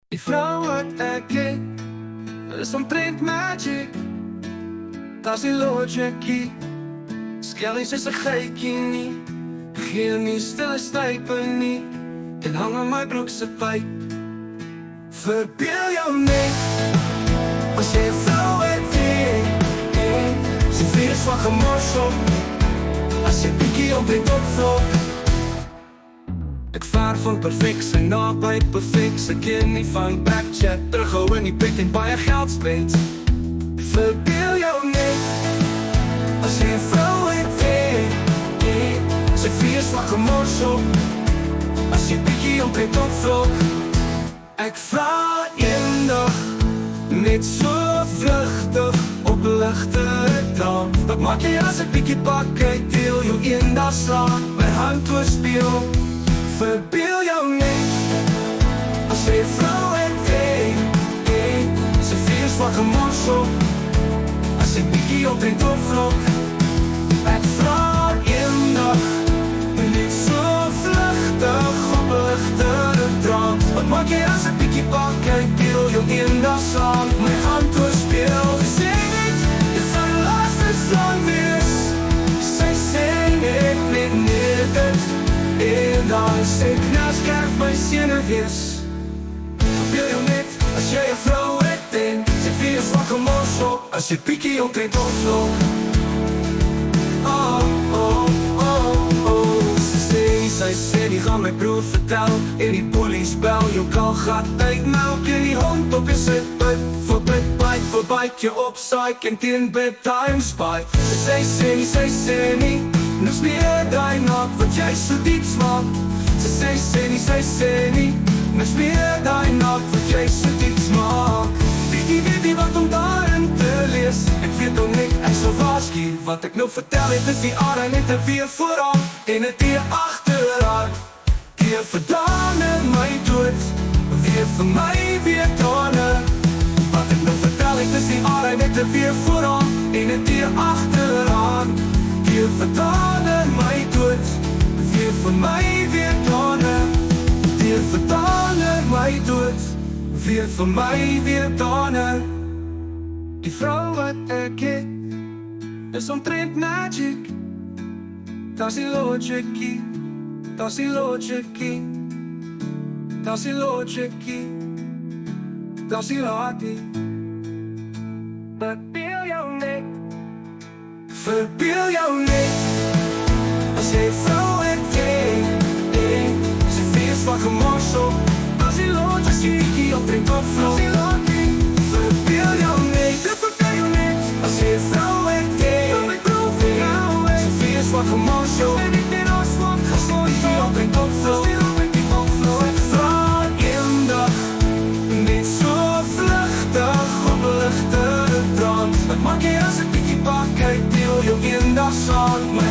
Die vrou wat ek het, is omtrent magic. Daar's die logiekie, skellies is 'n geitjie nie. Geen nie stille stype nie, en hang aan my broek se pyp. Verbeel jou net, as jy 'n vrou het, sy vlees van gemorsel, as jy bietjie op die top vlog. Ek vaar van perfect sy na by perfect, sy ken nie van backchat, terughou in die bed en baie geld spend. Verbeel jou net, as jy 'n vrou het, sy vlees van gemorsel, as jy bietjie op die top vlog. Ek vra eendag, net so vlugtig, op ligte drank. Wat maak jy as ek bietjie pak, ek deel jou eendag slaan, my hand oorspeel. Verbeel jou net, as jy 'n vrou het, sy vlees van gemorsel, as jy bietjie op die top vlog. Ek vra eendag, net so vlugtig, op ligte drank. Wat maak jy as ek bietjie pak, ek deel jou eendag saam, my hand oorspeel. Sy sê net, dit sal die laaste slang wees. Sy sê net dit, en dan sê knaskerf my sene wees. Verbeel jou net, as jy 'n vrou het, en sy vlees van gemorsel, as jy bietjie op die top vlog. Sy sê die gaan my broer vertel, en die polies bel, jou kal gat uit melk, en die hond op jy sit, bite, voor bite jou op psych, en teen bedtime spite. Sy sê nie, niks meer die naak, wat jy so diep smaak. Sy sê nie, niks meer die naak, wat jy so diep smaak. Weet die wat om daarin te lees, ek weet ook net, ek sal waarsku. Wat ek nou vertel het, is die aarde net 'n weer vooraan, en 'n teer agteraan. Keer verdaan in my dood, weer vir my weer dane. Wat ek nou vertel het, is die aarde net 'n weer vooraan, en 'n teer agteraan. Keer verdaan in my dood, weer vir my weer dane. Keer verdaan in my dood, weer vir my weer dane. Die vrou wat ek het, is omtrent magic. Daar's die logiekie, daar's die logiekie, daar's die logiekie, daar's die logiekie. Verbeel jou net, verbeel jou net, as jy 'n vrou het, sy vlees van gemorsel, as die logiekie op die top vlog. Verbeel jou net, verbeel jou net, as jy 'n vrou het, sy vlees van gemorsel, en ek ben ons van gemorsel, op die top vlog. Ek vra eendag, net so vlugtig, op ligte drank. Wat maak jy as ek bietjie pak, ek deel jou eendag saam, my